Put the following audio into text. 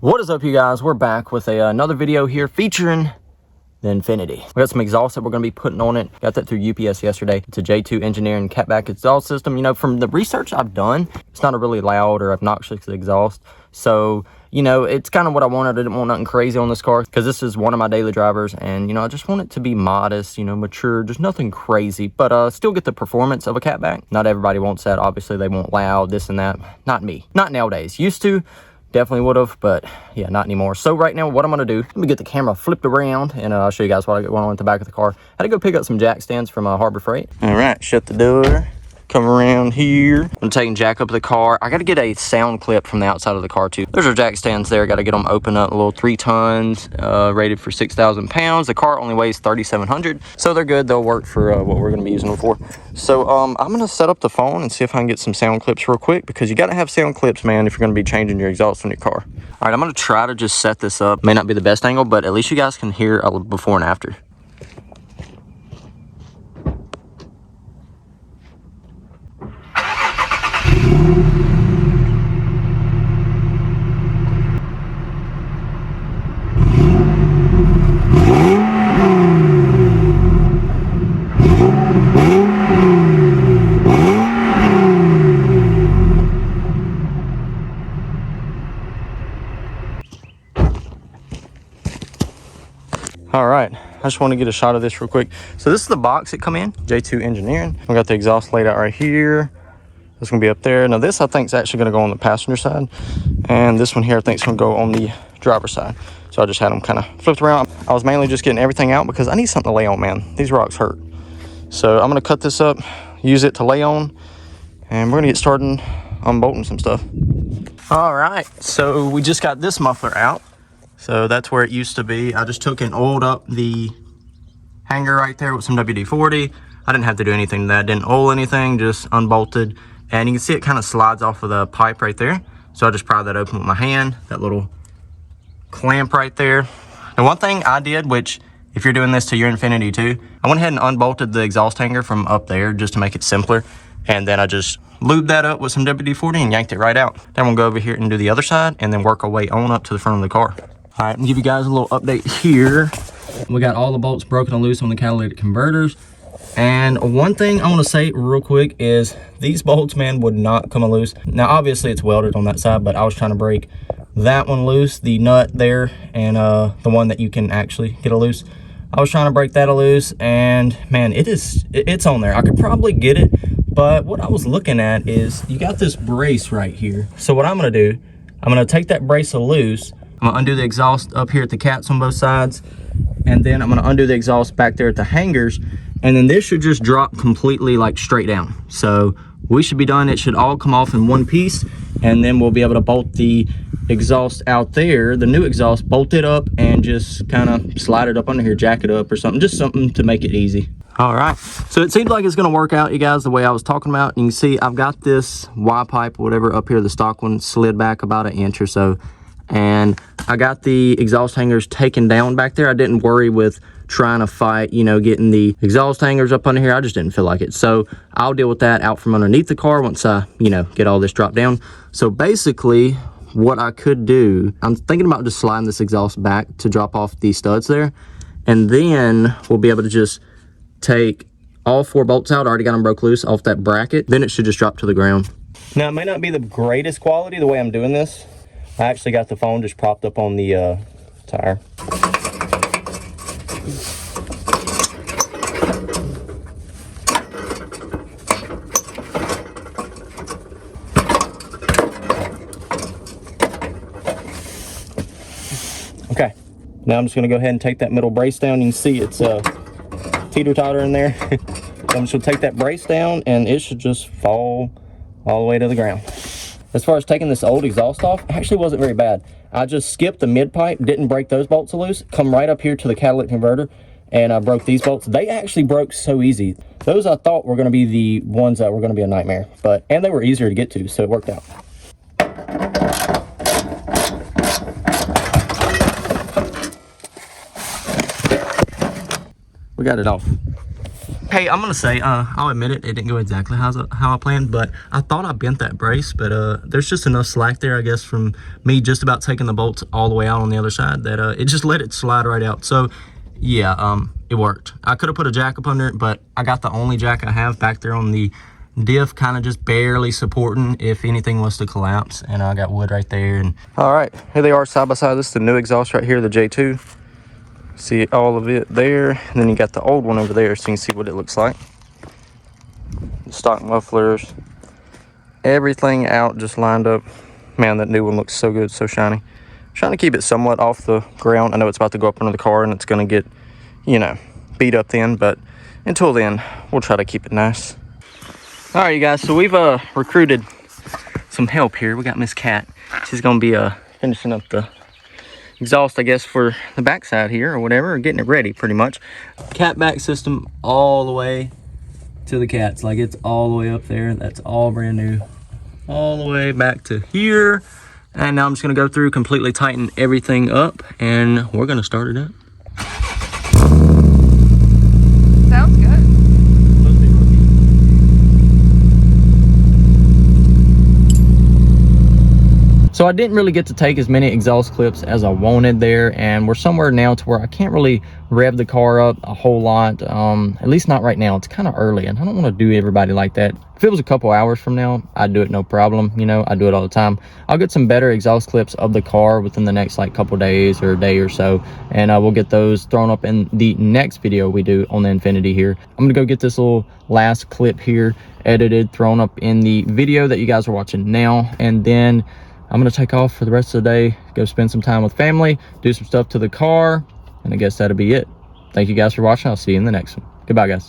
What is up, you guys? We're back with another video here featuring the Infiniti. We got some exhaust that we're going to be putting on it. Got that through UPS yesterday. It's a J2 engineering catback exhaust system. You know, from the research I've done, it's not a really loud or obnoxious exhaust. So, you know, it's kind of what I wanted. I didn't want nothing crazy on this car because this is one of my daily drivers. And, you know, I just want it to be modest, you know, mature, just nothing crazy, but still get the performance of a catback. Not everybody wants that. Obviously, they want loud, this and that. Not me. Not nowadays. Used to. Definitely would have, but yeah, not anymore. So right now, what I'm going to do, let me get the camera flipped around, and I'll show you guys what I got going on at the back of the car. I had to go pick up some jack stands from Harbor Freight. All right, shut the door. Come around here. I'm taking jack up the car. I got to get a sound clip from the outside of the car too. There's our jack stands there. Got to get them open up. A little 3 tons, rated for 6,000 pounds. The car only weighs 3,700, so they're good. They'll work for what we're going to be using them for. So I'm going to set up the phone and see if I can get some sound clips real quick, because you got to have sound clips, man, if you're going to be changing your exhaust on your car. All right, I'm going to try to just set this up. May not be the best angle, but at least you guys can hear a before and after. All right, I just want to get a shot of this real quick. So this is the box it come in, J2 engineering. We got the exhaust laid out right here. It's gonna be up there. Now this I think is actually gonna go on the passenger side, and this one here I think is gonna go on the driver's side. So I just had them kind of flipped around. I was mainly just getting everything out because I need something to lay on, man. These rocks hurt. So I'm gonna cut this up, use it to lay on, and we're gonna get started unbolting some stuff. All right, so we just got this muffler out. So that's where it used to be. I just took and oiled up the hanger right there with some WD-40. I didn't have to do anything to that. Didn't oil anything, just unbolted. And you can see it kind of slides off of the pipe right there. So I just pried that open with my hand, that little clamp right there. And one thing I did, which if you're doing this to your Infiniti too, I went ahead and unbolted the exhaust hanger from up there just to make it simpler. And then I just lubed that up with some WD-40 and yanked it right out. Then we'll go over here and do the other side and then work our way on up to the front of the car. All right, I'll give you guys a little update here. We got all the bolts broken and loose on the catalytic converters. And one thing I want to say real quick is these bolts, man, would not come loose. Now, obviously it's welded on that side, but I was trying to break that one loose, the nut there, and the one that you can actually get loose. I was trying to break that loose, and man, it's on there. I could probably get it, but what I was looking at is you got this brace right here. So what I'm going to do, I'm going to take that brace loose. I'm gonna undo the exhaust up here at the cats on both sides, and then I'm gonna undo the exhaust back there at the hangers, and then this should just drop completely like straight down. So we should be done. It should all come off in one piece, and then we'll be able to bolt the exhaust out there, the new exhaust, bolt it up and just kind of slide it up under here, jack it up or something, just something to make it easy. All right, so it seems like it's gonna work out, you guys, the way I was talking about. You can see I've got this Y pipe, whatever, up here, the stock one, slid back about 1 inch or so. And I got the exhaust hangers taken down back there. I didn't worry with trying to fight, you know, getting the exhaust hangers up under here. I just didn't feel like it. So I'll deal with that out from underneath the car once I, you know, get all this dropped down. So basically what I could do, I'm thinking about just sliding this exhaust back to drop off the studs there. And then we'll be able to just take all 4 bolts out. I already got them broke loose off that bracket. Then it should just drop to the ground. Now, it may not be the greatest quality the way I'm doing this. I actually got the phone just propped up on the tire. Okay, now I'm just gonna go ahead and take that middle brace down. You can see it's teeter-totter in there. I'm just gonna take that brace down and it should just fall all the way to the ground. As far as taking this old exhaust off, it actually wasn't very bad. I just skipped the mid pipe, didn't break those bolts loose, come right up here to the catalytic converter, and I broke these bolts. They actually broke so easy. Those I thought were gonna be the ones that were gonna be a nightmare, and they were easier to get to, so it worked out. We got it off. Hey, I'm gonna say, I'll admit it didn't go exactly how I planned, but I thought I bent that brace, but there's just enough slack there, I guess, from me just about taking the bolts all the way out on the other side that it just let it slide right out. So yeah, it worked. I could have put a jack up under it, but I got the only jack I have back there on the diff, kind of just barely supporting if anything was to collapse, and I got wood right there. And all right, here they are side by side. This is the new exhaust right here, the J2. See all of it there, and then you got the old one over there, so you can see what it looks like. Stock mufflers, everything out just lined up. Man, that new one looks so good, so shiny. I'm trying to keep it somewhat off the ground. I know it's about to go up under the car and it's gonna get, you know, beat up then, but until then, we'll try to keep it nice. All right, you guys, so we've recruited some help here. We got Miss Cat. She's gonna be finishing up the exhaust, I guess, for the backside here or whatever, or getting it ready pretty much. Cat back system all the way to the cats, like it's all the way up there. That's all brand new, all the way back to here. And now I'm just gonna go through, completely tighten everything up, and we're gonna start it up. Sounds good. So I didn't really get to take as many exhaust clips as I wanted there, and we're somewhere now to where I can't really rev the car up a whole lot, at least not right now. It's kind of early, and I don't want to do everybody like that. If it was a couple hours from now, I'd do it no problem. You know, I do it all the time. I'll get some better exhaust clips of the car within the next like couple days or a day or so, and we'll get those thrown up in the next video we do on the Infiniti here. I'm gonna go get this little last clip here edited, thrown up in the video that you guys are watching now, and then I'm gonna take off for the rest of the day, go spend some time with family, do some stuff to the car, and I guess that'll be it. Thank you guys for watching. I'll see you in the next one. Goodbye, guys.